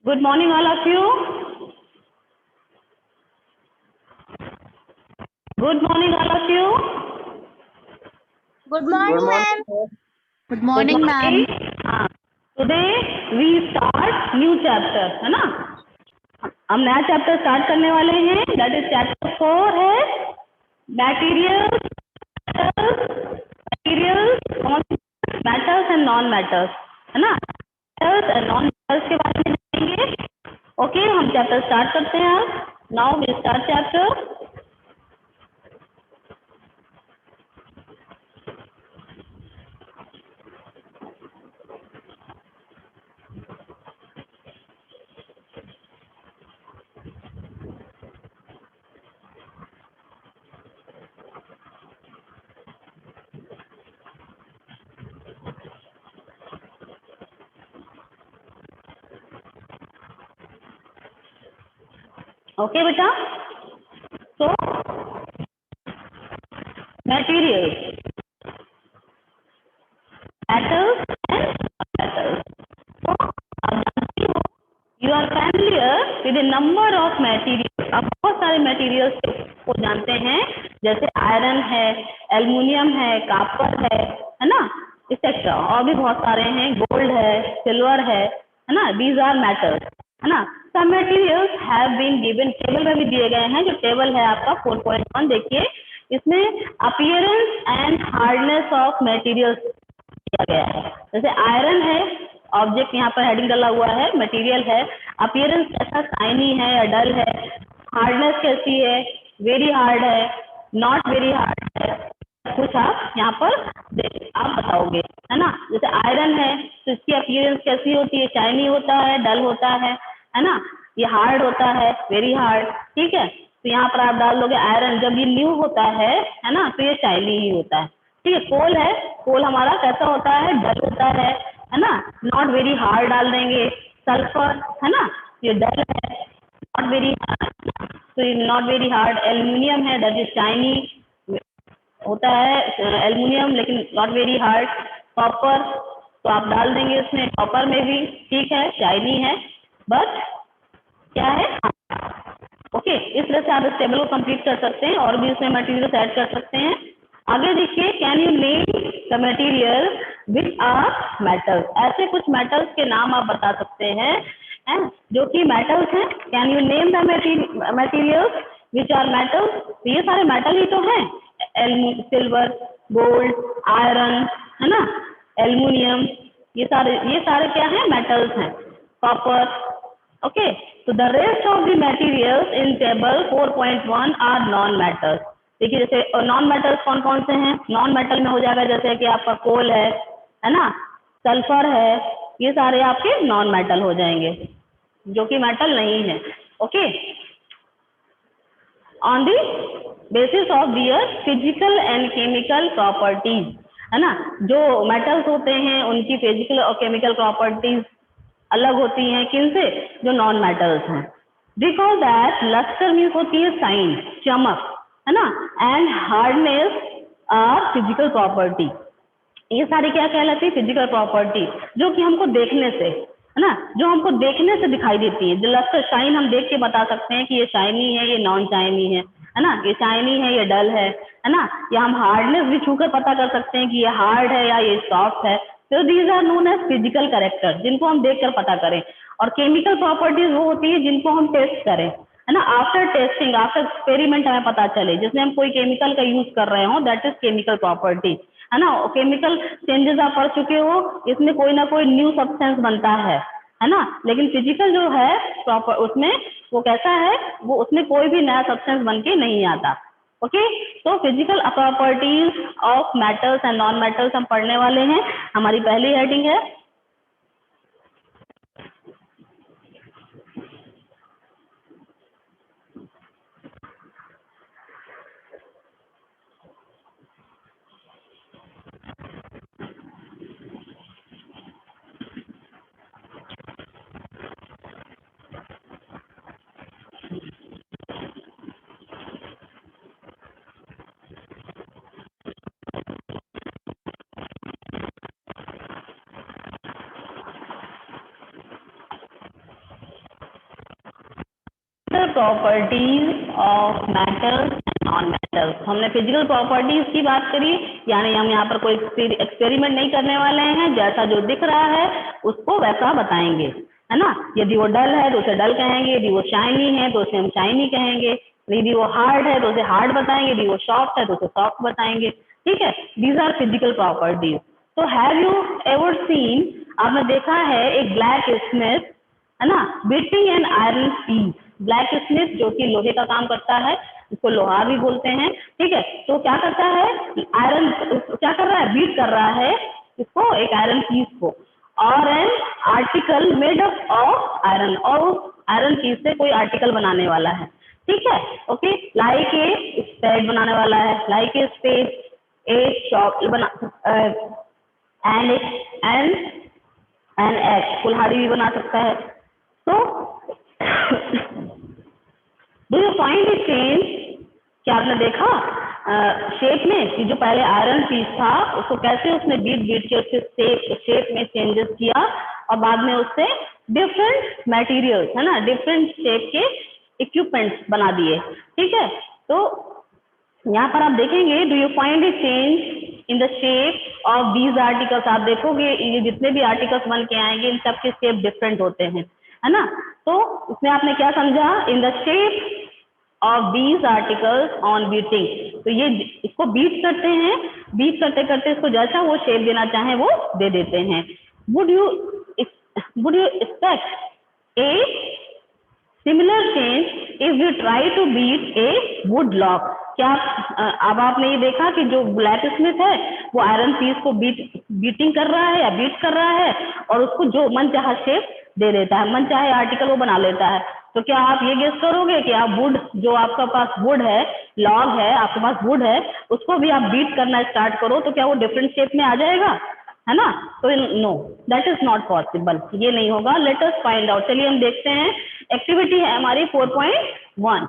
Good morning, all of you. Good morning, all of you. Good morning, ma'am. Good morning, ma'am. Today we start new chapter, है ना? हम नया chapter start करने वाले हैं. That is chapter 4 है materials, matters and non metals, है ना? मैटर्स एंड नॉन मैटर्स के बारे में जानेंगे. ओके, हम चैप्टर स्टार्ट करते हैं. Now we start chapter. Okay बेटा, तो materials, metals and metals. So आप जानती हो, you are familiar with a number of materials. आप बहुत सारे materials को जानते हैं, जैसे आयरन है, एल्युमिनियम है, कॉपर है ना, एक्सेट्रा. और भी बहुत सारे हैं, गोल्ड है, सिल्वर है ना. These are metals, है ना. Some materials have been given, table में भी दिए गए हैं. जो टेबल है आपका 4.1 देखिए, इसमें appearance and hardness of materials दिया गया है. जैसे आयरन है, ऑब्जेक्ट यहाँ पर हेडिंग डाला हुआ है, मटेरियल है. अपीयरेंस कैसा, शाइनी है या डल है. हार्डनेस कैसी है, वेरी हार्ड है, नॉट वेरी हार्ड है. कुछ आप यहाँ पर आप बताओगे, है ना. जैसे आयरन है तो इसकी अपीयरेंस कैसी होती है, शाइनी होता है, डल होता है ना. ये हार्ड होता है, वेरी हार्ड. ठीक है, तो यहाँ पर आप डाल दोगे आयरन. जब ये न्यू होता है ना, तो ये शाइनी ही होता है. ठीक है. कोल है, कोल हमारा कैसा होता है, डल होता है ना. नॉट वेरी हार्ड डाल देंगे. सल्फर है ना, ये डल है, नॉट वेरी हार्ड, तो ये नॉट वेरी हार्ड. एल्युमिनियम है, दैट इज शाइनी होता है, एल्युमिनियम, लेकिन नॉट वेरी हार्ड. कॉपर, तो आप डाल देंगे इसमें, कॉपर में भी ठीक है, शाइनी है, बट क्या है. ओके, इस तरह से आप इस टेबल को कंप्लीट कर सकते हैं और भी इसमें मटेरियल ऐड कर सकते हैं. आगे देखिए, can you name the material which are metals. ऐसे कुछ मेटल्स के नाम आप बता सकते हैं जो कि मेटल्स हैं. Can you name the materials which are metals. ये सारे मेटल ही तो हैं. सिल्वर, गोल्ड, आयरन, है ना, एल्युमिनियम, ये सारे क्या हैं, मेटल्स हैं. Copper. Okay, so the rest of the materials in table 4.1 are non-metals. देखिए, जैसे नॉन मेटल्स कौन कौन से हैं. नॉन मेटल में हो जाएगा जैसे कि आपका कोल है ना, सल्फर है, ये सारे आपके नॉन मेटल हो जाएंगे, जो कि मेटल नहीं है. Okay, on the basis of their physical and chemical properties, है ना. जो मेटल्स होते हैं उनकी फिजिकल और केमिकल प्रॉपर्टीज अलग होती हैं किनसे, जो नॉन मेटल्स हैं. बिकॉज दैट लस्टर मीन्स होती है शाइन, चमक, है ना, and hardness are physical property. ये सारी क्या कहलाती है, फिजिकल प्रॉपर्टी, जो कि हमको देखने से, है ना, जो हमको देखने से दिखाई देती है. जो लस्टर, शाइन हम देख के बता सकते हैं कि ये शाइनी है, ये नॉन शाइनी है ना, ये शाइनी है, ये डल है ना. या हम हार्डनेस भी छूकर पता कर सकते हैं कि ये हार्ड है या ये सॉफ्ट है. तो these are known as physical character, जिनको हम देखकर पता करें. और केमिकल प्रॉपर्टीज वो होती है जिनको हम टेस्ट करें, है ना. आफ्टर टेस्टिंग, आफ्टर एक्सपेरिमेंट हमें पता चले, जिसमें हम कोई केमिकल का यूज कर रहे हो, दैट इज केमिकल प्रॉपर्टी, है ना. केमिकल चेंजेस आप पढ़ चुके हो, इसमें कोई ना कोई न्यू सब्सटेंस बनता है ना. लेकिन फिजिकल जो है प्रॉपर, उसमें वो कैसा है, वो उसमें कोई भी नया सब्सटेंस बन के नहीं आता. ओके, तो physical properties of metals and non metals हम पढ़ने वाले हैं. हमारी पहली हेडिंग है properties of metals and non metals. हमने फिजिकल प्रॉपर्टीज की बात करी, यानी हम यहाँ पर कोई एक्सपेरिमेंट नहीं करने वाले हैं, जैसा जो दिख रहा है उसको वैसा बताएंगे, है ना। यदि वो डल है तो उसे डल कहेंगे, यदि वो शाइनी है तो उसे हम शाइनी कहेंगे, यदि वो हार्ड है तो उसे हार्ड बताएंगे, यदि वो सॉफ्ट है तो उसे सॉफ्ट बताएंगे, ठीक है। These are physical properties. तो हैव यू एवर सीन, आपने देखा है एक ब्लैक स्मिथ, है ना, beating an iron piece. Blacksmith जो कि लोहे का काम करता है, इसको लोहार भी बोलते हैं, ठीक है। तो क्या करता है, आयरन क्या कर रहा है, बीट कर रहा है इसको, एक आयरन पीस को, और an article made up of iron, और उस आयरन पीस से कोई आर्टिकल बनाने वाला है, ठीक है। ओके, लाइक ए स्पेड बनाने वाला है, like a spade, a shop बना, एन एक्स कुल्हाड़ी भी बना सकता है। तो do you find a change, क्या आपने देखा शेप में कि जो पहले आयरन पीस था उसको कैसे उसने बीट बीट के उसके शेप में चेंजेस किया, और बाद में उससे डिफरेंट मटेरियल्स, है ना, डिफरेंट शेप के इक्विपमेंट्स बना दिए, ठीक है। तो यहाँ पर आप देखेंगे, do you find a change in the shape of these articles. आप देखोगे ये जितने भी आर्टिकल्स बन के आएंगे इन सब के शेप डिफरेंट होते हैं, है ना। तो इसमें आपने क्या समझा, in the shape of these articles on beating. तो ये इसको बीट करते हैं, बीट करते करते इसको जैसा वो शेप देना चाहे वो दे देते हैं। Would you expect a similar change if you try to beat a wood log. क्या अब आपने ये देखा कि जो ब्लैक स्मिथ है वो आयरन पीस को बीटिंग कर रहा है या बीट कर रहा है, और उसको जो मन चाहा शेप दे देता है, मन चाहे आर्टिकल वो बना लेता है। तो क्या आप ये गेस करोगे कि आप वुड, जो आपका पास वुड है, लॉग है, आपके पास वुड है, उसको भी आप बीट करना स्टार्ट करो तो क्या वो डिफरेंट शेप में आ जाएगा, है ना। तो no, that is not possible, ये नहीं होगा। लेट अस फाइंड आउट, चलिए हम देखते हैं। एक्टिविटी है हमारी 4.1।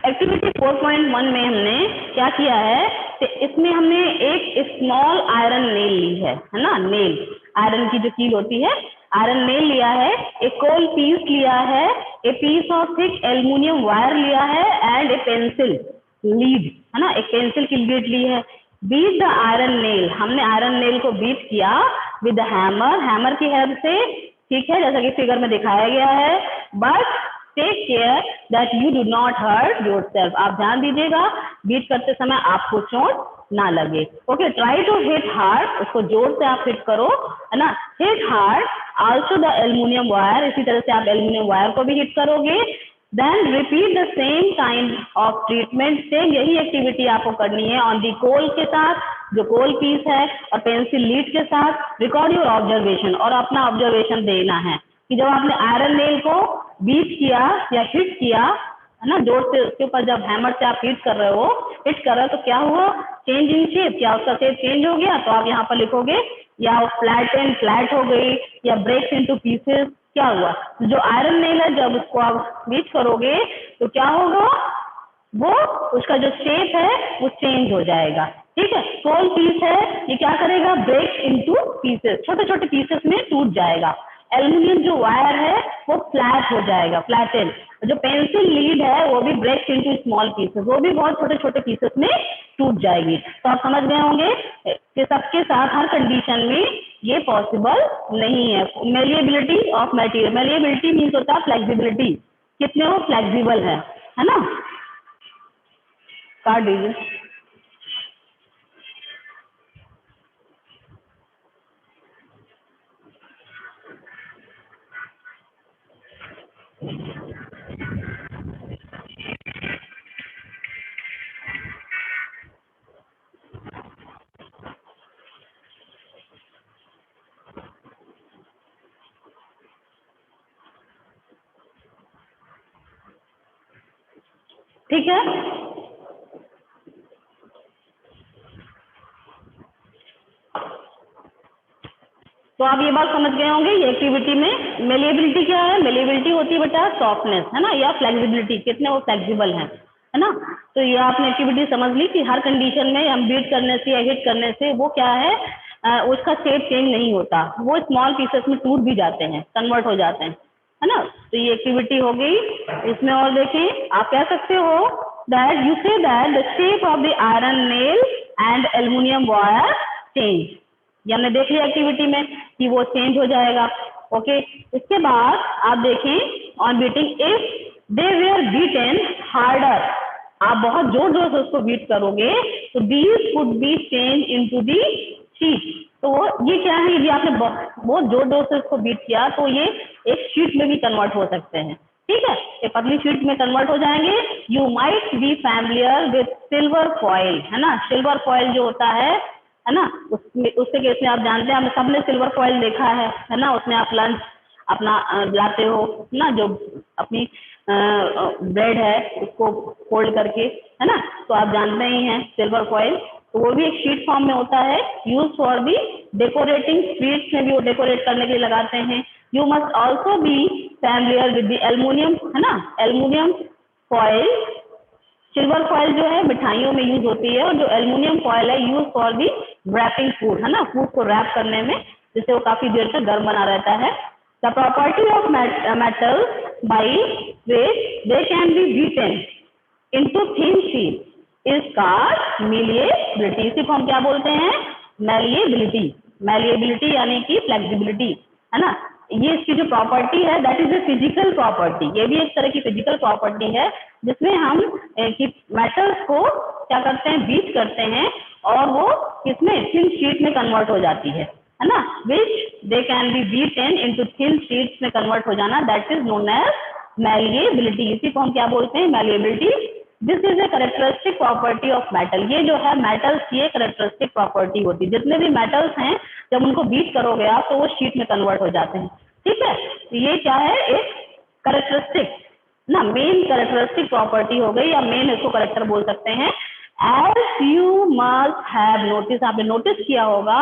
एक्टिविटी 4.1 में हमने क्या किया है, तो इसमें हमने एक स्मॉल आयरन नेल ली है ना, नेल, आयरन की जो कील होती है, आयरन नेल लिया है, एक कोल पीस लिया है, a piece of thick aluminium wire लिया है, एंड ए पेंसिल लीड, है ना, एक पेंसिल की लीड ली है। बीट द आयरन नेल, हमने आयरन नेल को बीट किया विद हैमर, हैमर की हेल्प से, ठीक है, जैसा कि फिगर में दिखाया गया है। But take care that you do not hurt yourself, आप ध्यान दीजिएगा बीट करते समय आपको चोट ना लगे। Okay, try to hit hard, उसको जोर से आप हिट करो, है ना, hit hard also the aluminium wire, इसी तरह से आप एल्युमिनियम वायर को भी हिट करोगे। Then repeat the same kind of treatment, same यही एक्टिविटी आपको करनी है ऑन दी कोल के साथ, जो कोल पीस है, और पेंसिल लीड के साथ। रिकॉर्ड योर ऑब्जर्वेशन, और अपना ऑब्जर्वेशन देना है कि जब आपने आयरन नेल को बीट किया या हिट किया, है ना, जोर से उसके ऊपर जब हैमर से आप हिट कर रहे हो, तो क्या हुआ, चेंज इन शेप, क्या उसका शेप चेंज हो गया। तो आप यहाँ पर लिखोगे या फ्लैट एंड फ्लैट हो गई, या ब्रेक्स इनटू पीसेस, क्या हुआ। जो आयरन नेल है जब उसको आप बीट करोगे तो क्या होगा, वो उसका जो शेप है वो चेंज हो जाएगा, ठीक है। कोल पीस है, ये क्या करेगा, ब्रेक इनटू पीसेस, छोटे छोटे पीसेस में टूट जाएगा। एल्युमिनियम जो वायर है वो फ्लैट हो जाएगा, फ्लैटेन। जो पेंसिल लीड है वो भी ब्रेक इनटू स्मॉल पीसेस, वो भी बहुत छोटे छोटे पीसेस में टूट जाएगी। तो आप समझ गए होंगे कि सबके साथ हर कंडीशन में ये पॉसिबल नहीं है। Malleability of material, malleability means होता है फ्लेक्सिबिलिटी, कितने वो फ्लेक्सिबल है ना। काट दीजिए। ठीक है, तो आप ये बात समझ गए होंगे। ये एक्टिविटी में मेलिएबिलिटी क्या है, मेलिएबिलिटी होती है बेटा सॉफ्टनेस, है ना, या फ्लेक्सिबिलिटी, कितने वो फ्लेक्सिबल हैं। है ना। तो ये आपने एक्टिविटी समझ ली कि हर कंडीशन में हम बीट करने से या हिट करने से वो क्या है, उसका स्टेट चेंज नहीं होता, वो स्मॉल पीसेस में टूट भी जाते हैं, कन्वर्ट हो जाते हैं, है ना। तो ये एक्टिविटी हो गई। इसमें और देखें, आप कह सकते हो that you say that the shape of the iron nail and aluminium wire change. ये हमने देख लिया एक्टिविटी में कि वो चेंज हो जाएगा। ओके, इसके बाद आप देखें on beating, if they were beaten harder, आप बहुत जोर जोर से उसको बीट करोगे तो these could be change into the sheet. तो ये क्या है, यदि आपने बहुत जोर जोर से इसको बीट किया तो ये एक शीट में भी कन्वर्ट हो सकते हैं। ठीक है, ये पतली शीट में कन्वर्ट हो जाएंगे। You might be familiar with silver foil, है ना। सिल्वर फॉइल जो होता है ना, उसके केस में आप जानते हैं, हम सबने सिल्वर फॉइल देखा है ना। उसमें आप लंच अपना लाते हो ना, जो अपनी ब्रेड है उसको फोल्ड करके, है ना। तो आप जानते ही हैं सिल्वर फॉइल, तो वो भी एक शीट फॉर्म में होता है, use for the decorating, sweets में भी वो डेकोरेट करने के लिए लगाते हैं। You must also be familiar with the aluminium, है ना, एल्युमिनियम फॉइल। सिल्वर फॉइल जो है मिठाइयों में यूज होती है, और जो एल्युमिनियम फॉइल है use for the wrapping food, है ना, फूड को रैप करने में, जिससे वो काफी देर तक गर्म बना रहता है। The property of metal by which they can be beaten into thin sheet is called malleability. इसी को हम क्या बोलते हैं, मैलिएबिलिटी। मैलिएबिलिटी यानी कि फ्लेक्सिबिलिटी, है ना। ये इसकी जो प्रॉपर्टी है that is a physical property, ये भी एक तरह की फिजिकल प्रॉपर्टी है, जिसमें हम मेटल्स को क्या करते हैं, बीट करते हैं, और वो किसमें, थिन शीट में कन्वर्ट हो जाती है ना। Which they can be beaten into thin sheets में कन्वर्ट हो जाना, that is known as malleability. इसी को हम क्या बोलते हैं, malleability. This is a characteristic property of metal. ये जो है मेटल्स की एक कैरेक्टरिस्टिक प्रॉपर्टी होती है, जितने भी मेटल्स हैं जब उनको बीट करोगे आप तो वो शीट में कन्वर्ट हो जाते हैं। ठीक है, तो ये क्या है, एक कैरेक्टरिस्टिक ना, मेन कैरेक्टरिस्टिक प्रॉपर्टी हो गई, या मेन इसको कैरेक्टर बोल सकते हैं। As you must have notice, आपने नोटिस किया होगा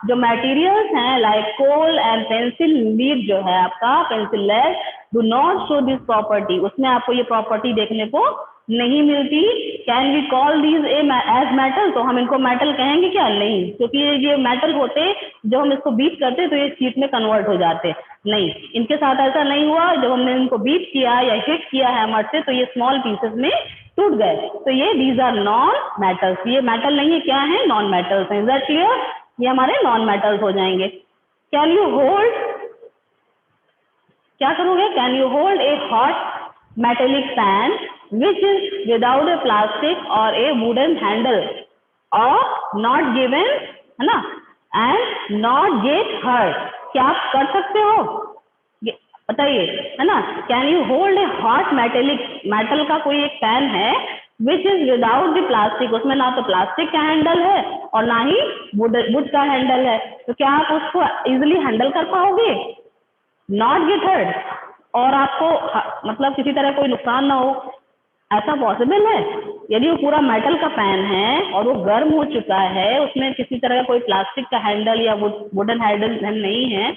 जो मटेरियल्स हैं like coal and pencil lead, जो है आपका pencil lead, do not show this property, उसमें आपको ये प्रॉपर्टी देखने को नहीं मिलती। Can we call these as metal, तो हम इनको मेटल कहेंगे क्या, नहीं, क्योंकि ये मेटल होते, जब हम इसको बीट करते तो ये शीट में कन्वर्ट हो जाते, नहीं, इनके साथ ऐसा नहीं हुआ। जब हमने इनको बीट किया या हिट किया हैमर से तो ये स्मॉल पीसेस में टूट गए, तो ये दीज आर नॉन मेटल्स। ये मेटल नहीं है, क्या है, नॉन मेटल्स हैं। इज दैट क्लियर, ये हमारे नॉन मेटल्स हो जाएंगे। कैन यू होल्ड, क्या करोगे, can you hold a hot metallic pan which is without a plastic or a wooden handle or not given, है ना, and not get hurt, क्या आप कर सकते हो, बताइए, है ना। Can you hold a hot metallic, metal का कोई एक पैन है which is without the plastic, उसमें ना तो प्लास्टिक का हैंडल है और ना ही वुड का हैंडल है, तो क्या आप उसको इजिली हैंडल कर पाओगे, नॉट गेट हर्ट, और आपको मतलब किसी तरह कोई नुकसान ना हो, ऐसा पॉसिबल है। यदि वो पूरा मेटल का पैन है और वो गर्म हो चुका है, उसमें किसी तरह का कोई प्लास्टिक का हैंडल या वुडन हैंडल नहीं है,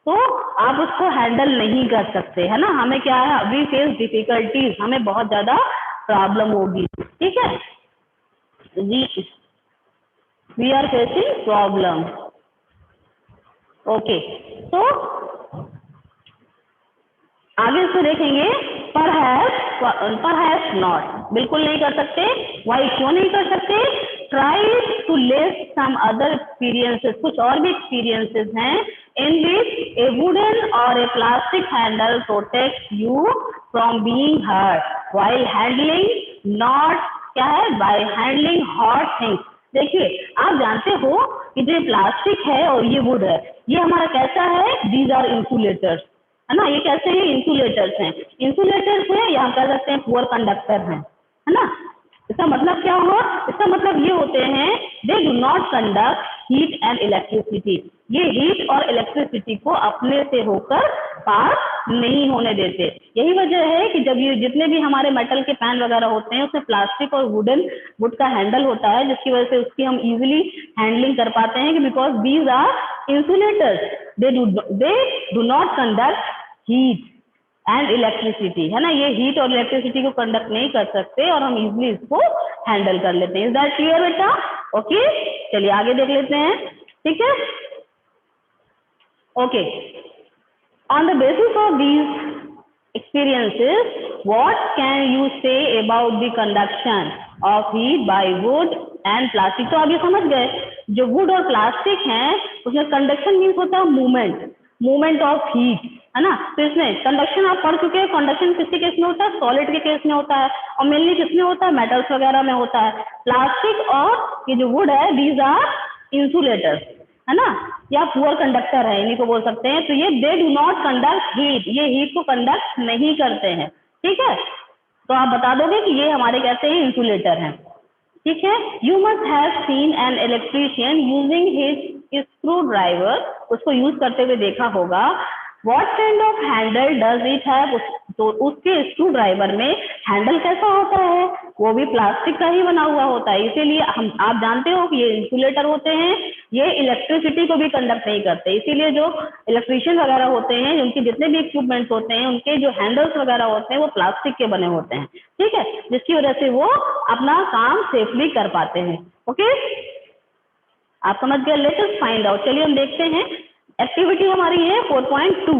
तो आप उसको हैंडल नहीं कर सकते, है ना। हमें क्या है, वी फेस डिफिकल्टीज, हमें बहुत ज्यादा प्रॉब्लम होगी। ठीक है, we are facing problem. Okay, तो आगे इसको देखेंगे, परहैप्स नॉट, बिल्कुल नहीं कर सकते। वाई, क्यों नहीं कर सकते, try to list some other experiences, कुछ और भी एक्सपीरियंसेस हैं इन विच ए वुडन और a plastic handle protect you from being hurt while handling, not क्या है, बाय हैंडलिंग हॉट थिंग्स। देखिए, आप जानते हो कि जो प्लास्टिक है और ये वुड है, ये हमारा कैसा है, दीज आर इंसुलेटर्स, है ना। ये कैसे हैं, इंसुलेटर्स हैं। इंसुलेटर्स हैं या हम कह सकते हैं पुअर कंडक्टर हैं, है ना। इसका मतलब क्या हुआ, इसका मतलब ये होते हैं, दे do not conduct heat and electricity, ये हीट और इलेक्ट्रिसिटी को अपने से होकर पास नहीं होने देते। यही वजह है कि जब ये जितने भी हमारे मेटल के पैन वगैरह होते हैं उसमें प्लास्टिक और वुड का हैंडल होता है, जिसकी वजह से उसकी हम इजीली हैंडलिंग कर पाते हैं, कि because these are insulators, they do not conduct heat, and electricity, है ना, ये हीट और इलेक्ट्रिसिटी को कंडक्ट नहीं कर सकते और हम इजिली इसको हैंडल कर लेते हैं। इज दैट क्लियर बेटा? ओके, चलिए आगे देख लेते हैं। ठीक है, okay, on the basis of these experiences, what can you say about the conduction of heat by wood and plastic? तो आप ये समझ गए, जो वुड और प्लास्टिक हैं उसमें कंडक्शन मीन्स होता है मूवमेंट, मूवमेंट ऑफ हीट, है ना। तो इसमें कंडक्शन आप पढ़ चुके हैं, कंडक्शन किसके केस में होता है? सॉलिड के केस में होता है, और मेनली किसमें होता है? मेटल्स वगैरह में होता है। प्लास्टिक और ये जो वुड है, दीज आर इंसुलेटर्स, है ना, या पुअर कंडक्टर है, इन्हीं को बोल सकते हैं। तो ये दे डू नॉट कंडक्ट हीट, ये हीट को कंडक्ट नहीं करते हैं। ठीक है, तो आप बता दोगे कि ये हमारे कहते हैं इंसुलेटर हैं। ठीक है, you must have seen an electrician using his screw driver, उसको यूज करते हुए देखा होगा। What kind of Henle does it have, तो उसके स्क्रू ड्राइवर में हैंडल कैसा होता है? वो भी प्लास्टिक का ही बना हुआ होता है। इसीलिए हम, आप जानते हो कि ये इंसुलेटर होते हैं, ये इलेक्ट्रिसिटी को भी कंडक्ट नहीं करते। इसीलिए जो इलेक्ट्रिशियन वगैरह होते हैं, उनके जितने भी इक्विपमेंट्स होते हैं, उनके जो हैंडल्स वगैरह होते हैं वो प्लास्टिक के बने होते हैं। ठीक है, जिसकी वजह से वो अपना काम सेफली कर पाते हैं। ओके, आप समझ गए? लेट अस फाइंड आउट, चलिए हम देखते हैं। एक्टिविटी हमारी है 4.2।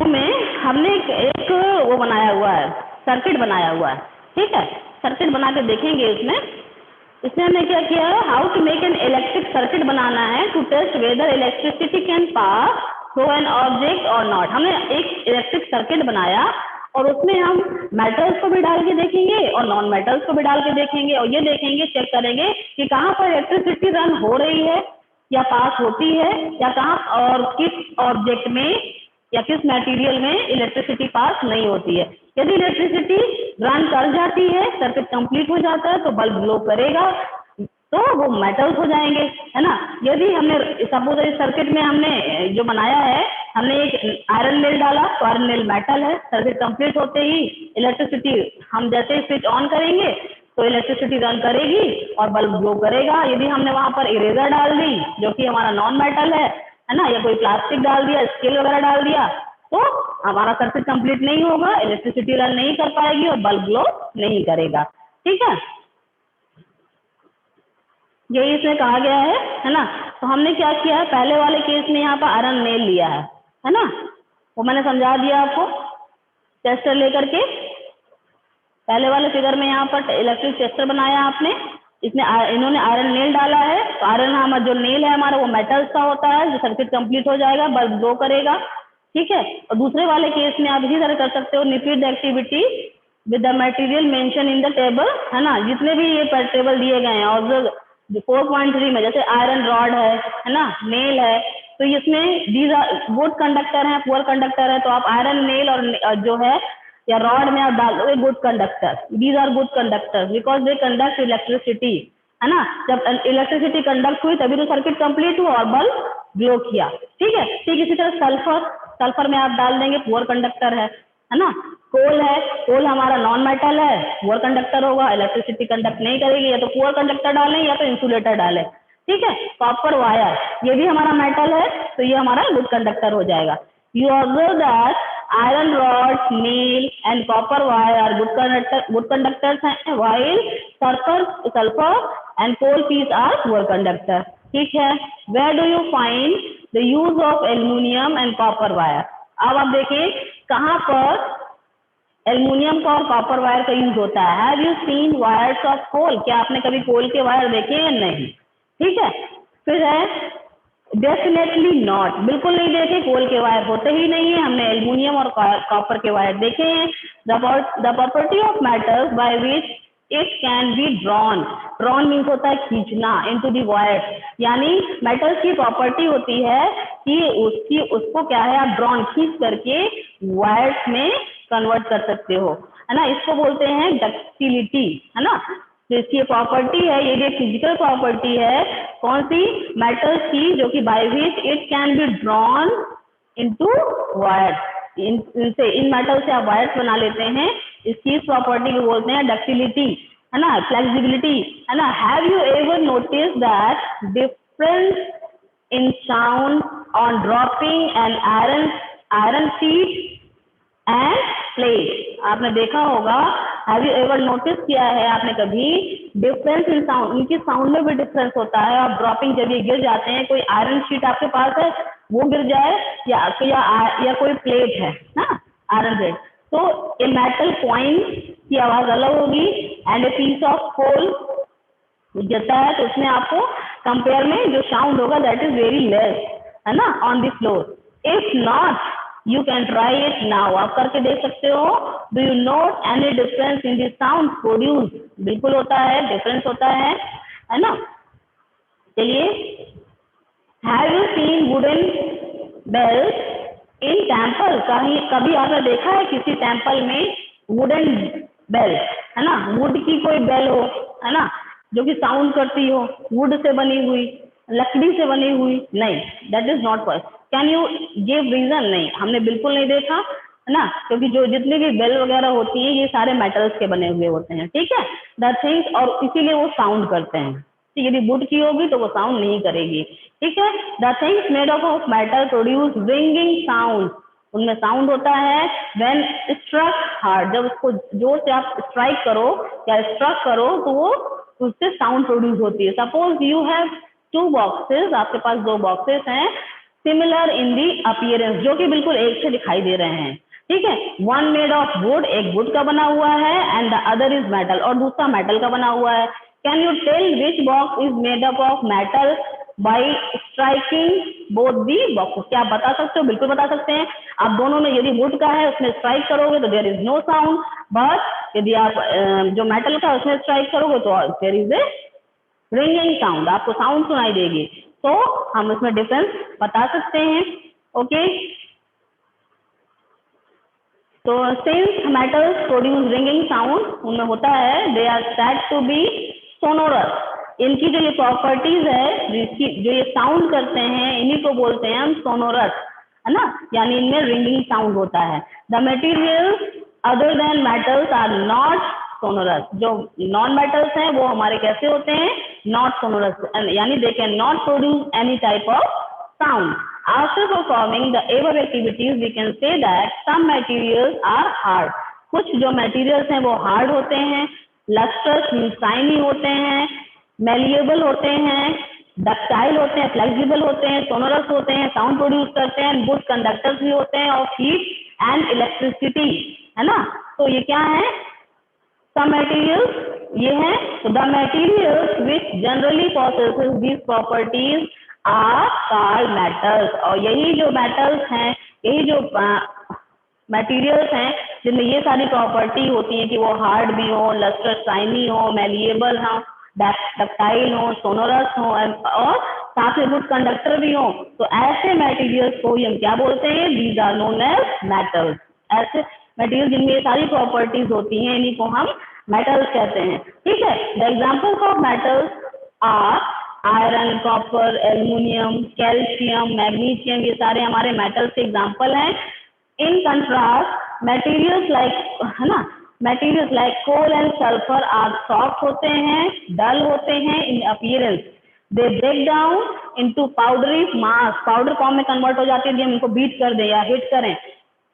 में हमने एक वो बनाया हुआ है, सर्किट बनाया हुआ है। ठीक है, सर्किट बना के देखेंगे इसमें हमने क्या किया है, how to make an electric circuit बनाना है to test whether electricity can pass through an object और नॉट। हमने एक इलेक्ट्रिक सर्किट बनाया और उसमें हम मेटल्स को भी डाल के देखेंगे और नॉन मेटल्स को भी डाल के देखेंगे, और ये देखेंगे, चेक करेंगे कि कहाँ पर इलेक्ट्रिसिटी रन हो रही है या पास होती है, या कहाँ और किस ऑब्जेक्ट में या किस मटेरियल में इलेक्ट्रिसिटी पास नहीं होती है। यदि इलेक्ट्रिसिटी रन कर जाती है, सर्किट कंप्लीट हो जाता है, तो बल्ब ग्लो करेगा, तो वो मेटल्स हो जाएंगे, है ना। यदि हमने सपोज इस सर्किट में हमने जो बनाया है, हमने एक आयरन नेल डाला, तो आयरन नेल मेटल है। सर्किट कंप्लीट होते ही इलेक्ट्रिसिटी, हम जैसे स्विच ऑन करेंगे तो इलेक्ट्रिसिटी रन करेगी और बल्ब ग्लो करेगा। यदि हमने वहां पर इरेजर डाल दी जो कि हमारा नॉन मेटल है ना, या कोई प्लास्टिक डाल दिया, स्केल वगैरह डाल दिया, तो हमारा सर्किट कंप्लीट नहीं होगा, इलेक्ट्रिसिटी रन नहीं कर पाएगी और बल्ब ग्लो नहीं करेगा। ठीक है, यही इसमें कहा गया है ना। तो हमने क्या किया है, पहले वाले केस में यहाँ पर आयरन नेल लिया है ना, वो मैंने समझा दिया आपको टेस्टर लेकर के। पहले वाले फिगर में यहाँ पर इलेक्ट्रिक टेस्टर बनाया आपने, इसमें इन्होंने आयरन नेल डाला है। तो आयरन हमारा जो नेल है हमारा वो मेटल्स का होता है, जो सर्किट कंप्लीट हो जाएगा, बल्ब ग्लो करेगा। ठीक है, और दूसरे वाले केस में आप इसी तरह कर सकते हो, repeat the activity with the material mention in the table, है ना। जितने भी ये टेबल दिए गए हैं, और जो 4.3 में जैसे आयरन रॉड है ना, नेल है, तो इसमें दीज आर गुड कंडक्टर है, पुअर कंडक्टर है, तो आप आयरन नेल और जो है या रॉड में आप डाल दो good conductor, these are good conductor because they conduct electricity, है ना। जब इलेक्ट्रिसिटी कंडक्ट हुई तभी तो सर्किट कंप्लीट हुआ और बल्ब ग्लो किया। ठीक है, ठीक इसी तरह सल्फर, सल्फर में आप डाल देंगे, पुअर कंडक्टर है ना। कोल है, कोल हमारा नॉन मेटल है, पुअर कंडक्टर होगा, इलेक्ट्रिसिटी कंडक्ट नहीं करेगी, या तो पुअर कंडक्टर डालें या तो इंसुलेटर डालें। ठीक है, कॉपर वायर, ये भी हमारा मेटल है, तो ये हमारा गुड कंडक्टर हो जाएगा। You observe that iron rod, nail and copper wire are good conductors हैं, while sulfur and coal piece are poor conductor. ठीक है, where do you find the use of aluminium and copper wire? अब आप देखिए कहाँ पर aluminium का और कॉपर वायर का यूज होता है। Have you seen wires of coal? क्या आपने कभी कोल के वायर देखे या नहीं? ठीक है, फिर है डेफिनेटली नॉट, बिल्कुल नहीं देखे, कोल के वायर होते ही नहीं है। हमने एल्यूमिनियम और कॉपर के वायर देखे हैं। The property of metals by which it can be drawn, drawn means होता है खींचना, इनटू द वायर, यानी मेटल्स की प्रॉपर्टी होती है कि उसको क्या है, आप ड्रॉन खींच करके वायर्स में कन्वर्ट कर सकते हो, है ना। इसको बोलते हैं डक्टिलिटी, है ना। तो इसकी प्रॉपर्टी है, ये भी फिजिकल प्रॉपर्टी है, कौन सी, मेटल्स की, जो कि by which it can be drawn into wires, in metal से आप वायर्स बना लेते हैं इसकी इस प्रॉपर्टी को बोलते हैं डक्टिलिटी, है ना, फ्लेक्सिबिलिटी, है ना। Have you ever notice that difference in sound on dropping an iron sheet end plate? आपने देखा होगा, हैव यू एवर नोटिस किया है आपने कभी डिफरेंस इन साउंड, इनकी साउंड में भी डिफरेंस होता है। और ड्रॉपिंग जब ये गिर जाते हैं, कोई आयरन शीट आपके पास है वो गिर जाए या कोई प्लेट है ना आयरन प्लेट, तो ए मेटल कॉइन की आवाज अलग होगी and a piece of coal गिरता है तो उसमें आपको कंपेयर में जो साउंड होगा दैट इज वेरी लेस, है ना, on the floor. If not you can try it now, आप करके देख सकते हो। Do you note any difference in the sound produce? बिल्कुल होता है, डिफरेंस होता है ना। चलिए, have you seen wooden bells in temple? कभी आपने देखा है किसी टेम्पल में वुडन बेल, है ना, वुड की कोई बेल हो, है ना, जो कि साउंड करती हो, वुड से बनी हुई, लकड़ी से बनी हुई? नहीं, that is not possible. Can you give reason? नहीं, हमने बिल्कुल नहीं देखा, है ना, क्योंकि जो जितनी भी बेल वगैरह होती है ये सारे मेटल्स के बने हुए होते हैं, ठीक है, द थिंग्स, और इसीलिए वो साउंड करते हैं। यदि वुड की होगी तो वो साउंड नहीं करेगी, ठीक है। The things made of metal produce ringing sound, उनमें साउंड होता है व्हेन स्ट्रक हार्ड, जब उसको जोर से आप स्ट्राइक करो या स्ट्रक करो तो वो उससे साउंड प्रोड्यूस होती है। सपोज यू हैव 2 बॉक्सेस, आपके पास 2 बॉक्सेस हैं सिमिलर इन दी अपीयरेंस, जो कि बिल्कुल एक से दिखाई दे रहे हैं, ठीक है। वन मेड ऑफ वुड, एक वुड का बना हुआ है, and the other is metal, और दूसरा मेटल का बना हुआ है। Can you tell which box is made up of metal by striking both the boxes? क्या आप बता सकते हो? बिल्कुल बता सकते हैं। आप दोनों में, यदि वुड का है उसमें स्ट्राइक करोगे तो there is no sound, but यदि आप जो मेटल का है उसमें स्ट्राइक करोगे तो there is a ringing sound, आपको साउंड सुनाई देगी। तो हम इसमें डिफरेंस बता सकते हैं, ओके। तो since metals produce ringing sound, उनमें होता है they are said to be sonorous, इनकी जो ये प्रॉपर्टीज है, जो ये साउंड करते हैं, इन्हीं को बोलते हैं हम सोनोरस, है ना, यानी इनमें रिंगिंग साउंड होता है। The materials other than metals are not sonorous, जो नॉन मेटल्स हैं वो हमारे कैसे होते हैं? नॉट सोनोरस, यानी they can not produce any type of sound. After performing the above activities, we can say that some materials are hard. कुछ जो materials हैं वो hard होते हैं, lustrous shiny होते हैं, malleable होते हैं, ductile होते हैं, flexible होते हैं, sonorous होते हैं, sound produce करते हैं, good conductors भी होते हैं of heat and electricity, है ना। तो ये क्या है? Some materials ये है, तो the materials which generally possesses these properties are called metals, और यही जो मेटल्स हैं, यही जो मटेरियल्स हैं जिनमें ये सारी प्रॉपर्टी होती है कि वो हार्ड भी हो, लस्ट्रस शाइनी हो, मैलिएबल हो, डक्टाइल हो, सोनोरस हो, और साथ में गुड कंडक्टर भी हो, तो ऐसे मटेरियल्स को हम क्या बोलते हैं? These are known as metals. ऐसे मटेरियल जिनमें ये सारी प्रॉपर्टीज होती हैं इन्हीं को हम मेटल्स कहते हैं, ठीक है। The examples of metals are iron, copper, aluminium, calcium, magnesium, ये सारे हमारे मेटल्स के एग्जाम्पल हैं। इन कंट्रास्ट मटेरियल्स लाइक, है ना, materials like coal and sulphur are soft होते हैं, डल होते हैं in appearance, they break down into powdery mass, powder form में कन्वर्ट हो जाती है यदि हम इनको बीट कर दें या हिट करें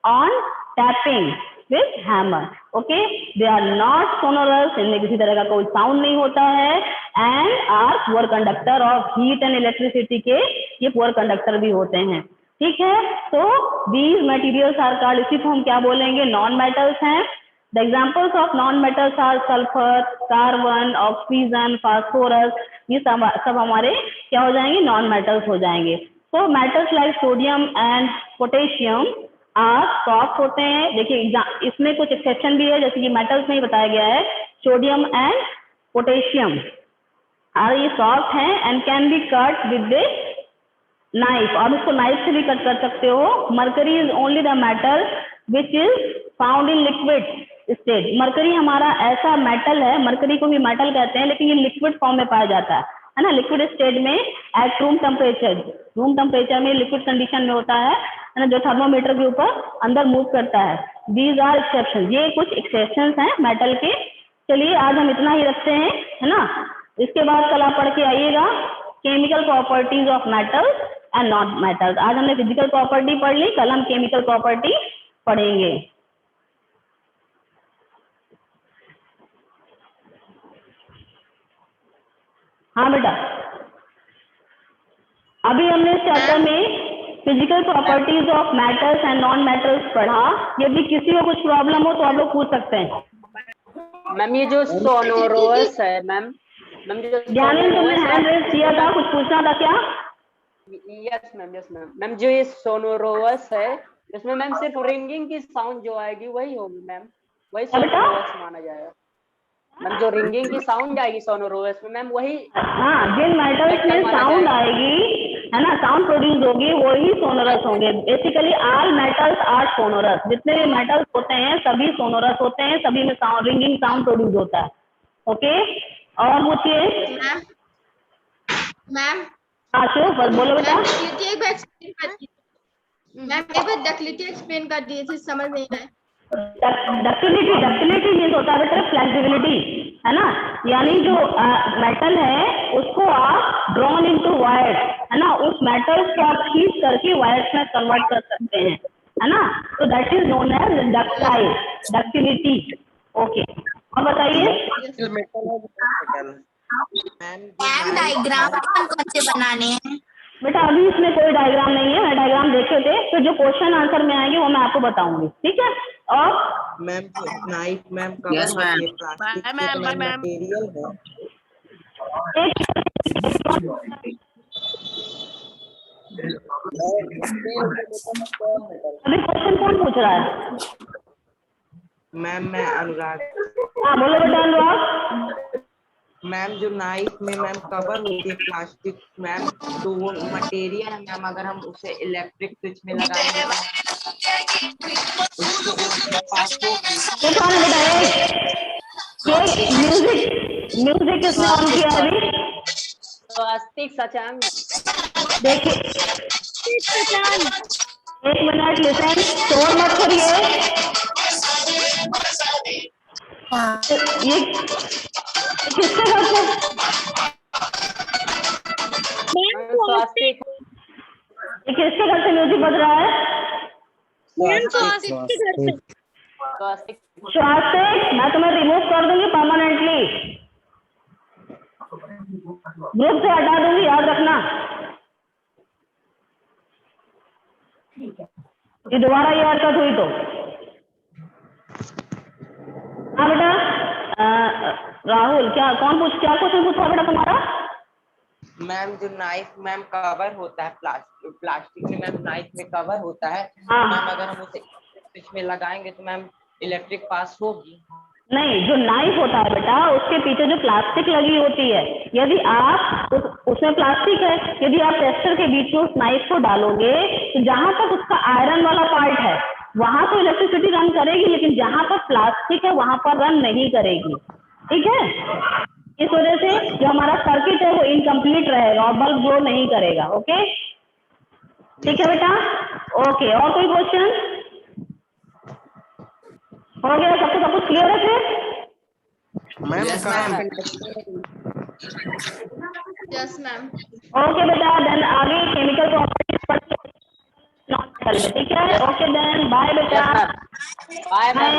on tapping with hammer, okay. They are not sonorous, इनमें किसी तरह का कोई साउंड नहीं होता है, and are poor conductor of heat and electricity के ये पुअर कंडक्टर भी होते हैं, ठीक है। तो दीज मटेरियल्स आर कॉल्ड, इसी को हम क्या बोलेंगे? नॉन मेटल्स हैं। The examples of non metals are sulphur, carbon, oxygen, phosphorus, ये सब हमारे क्या हो जाएंगे? नॉन मेटल्स हो जाएंगे। तो metals like sodium and potassium are soft होते हैं। देखिए इसमें कुछ एक्सेप्शन भी है, जैसे कि मेटल्स में ही बताया गया है, सोडियम एंड पोटेशियम आर ये सॉफ्ट हैं and can be cut with the knife, और इसको नाइफ से भी कट कर सकते हो। Mercury is only the metal which is found in liquid state, mercury हमारा ऐसा मेटल है, मरकरी को भी मेटल कहते हैं, लेकिन ये लिक्विड फॉर्म में पाया जाता है ना, लिक्विड स्टेट में एट रूम टेम्परेचर में लिक्विड कंडीशन में होता है, है ना, जो थर्मोमीटर के ऊपर अंदर मूव करता है। दीज आर एक्सेप्शन, ये कुछ एक्सेप्शंस हैं मेटल के। चलिए आज हम इतना ही रखते हैं, है ना। इसके बाद कल आप पढ़ के आइएगा chemical properties of metals and non metals. आज हमने फिजिकल प्रॉपर्टी पढ़ ली, कल हम केमिकल प्रॉपर्टी पढ़ेंगे। हाँ बेटा, अभी हमने इस चैप्टर में physical properties of metals and non metals पढ़ा। यदि किसी को कुछ प्रॉब्लम हो तो आप लोग पूछ सकते हैं। मैम ये जो सोनोरोस है मैम, ज्ञानी तुमने हैंड रेज किया था, कुछ पूछना था क्या? Yes ma'am. मैम जो ये सोनोरोस है इसमें मैम सिर्फ रिंगिंग की साउंड जो आएगी वही होगी मैम, वही सोनोरोस माना जाएगा मैम। जो रिंगिंग की साउंड आएगी सोनोरोस में मैम वही, हाँ, जिन मेटल्स में साउंड आएगी, है ना, साउंड प्रोड्यूस होगी वही सोनोरस होंगे। Basically all metals are sonorous. जितने भी मेटल्स होते हैं सभी सोनोरस होते हैं, सभी में साउंड रिंगिंग साउंड प्रोड्यूस होता है। ओके, और पूछिए मैम। आशु, बोलो बेटा। मैम एक बार डक्टिलिटी एक्सप्लेन कर दीजिए, समझ नहीं आया। डक्टिलिटी मीन्स होता है बेटा फ्लेक्सिबिलिटी, है ना। यानी जो मेटल है उसको आप ड्रॉन इनटू वायर, है ना, उस मेटल को आप खींच करके वायर्स में कन्वर्ट कर सकते हैं, है ना। तो that is known as ductile, ductility. Okay, और बताइए मैम डायग्राम कौन से बनाने हैं? बेटा अभी इसमें कोई डायग्राम नहीं है, मैं डायग्राम देखे थे, तो जो क्वेश्चन आंसर में आएंगे वो मैं आपको बताऊंगी, ठीक है। और मैम नाइफ मैम कवर होती है प्लास्टिक के मटेरियल है। अभी क्वेश्चन कौन पूछ रहा है? मैम मैं अनुराग। हाँ बोलो बेटा अनुराग। मैम जो नाइफ में मैम कवर होती है प्लास्टिक मैम, तो वो मटेरियल है मैम, अगर हम उसे इलेक्ट्रिक स्विच में लगाएंगे ये कौन है बेटा? ये म्यूजिक किसने ऑन किया अभी? तो आस्तिक सचांग। देखिए एक मिनट लिसन, शोर मत करिए। ये किसके घर से? स्वास्तिक। ये किसके घर से म्यूजिक बज रहा है? स्वास्तिक। स्वास्तिक, मैं तुम्हें रिमूव कर दूंगी परमानेंटली, ग्रुप से हटा दूंगी, याद रखना। ये दोबारा ये हरकत हुई तो हाँ बेटा। राहुल क्या क्वेश्चन पूछा बेटा तुम्हारा? मैम जो नाइफ मैम कवर होता है प्लास्टिक में मैम, नाइफ में कवर होता है हाँ। मैम, अगर हम उसे स्विच में लगाएंगे तो मैम इलेक्ट्रिक पास होगी। नहीं, जो नाइफ होता है बेटा उसके पीछे जो प्लास्टिक लगी होती है, यदि आप उसमें प्लास्टिक है, यदि आप टेस्टर के बीच में उस नाइफ को डालोगे तो जहां तक उसका आयरन वाला पार्ट है वहां तो इलेक्ट्रिसिटी रन करेगी, लेकिन जहां पर प्लास्टिक है वहां पर रन नहीं करेगी, ठीक है। इस वजह से जो हमारा सर्किट है वो इनकम्प्लीट रहेगा और बल्ब ग्लो नहीं करेगा। ओके, ठीक है बेटा। ओके, और कोई क्वेश्चन? हो गया सब कुछ क्लियर है फिर? Yes ma'am. ओके बेटा, देन आगे केमिकल प्रॉपर्टीज पढ़ते हैं, ठीक है। ओके देन, बाय बेटा। Bye ma'am.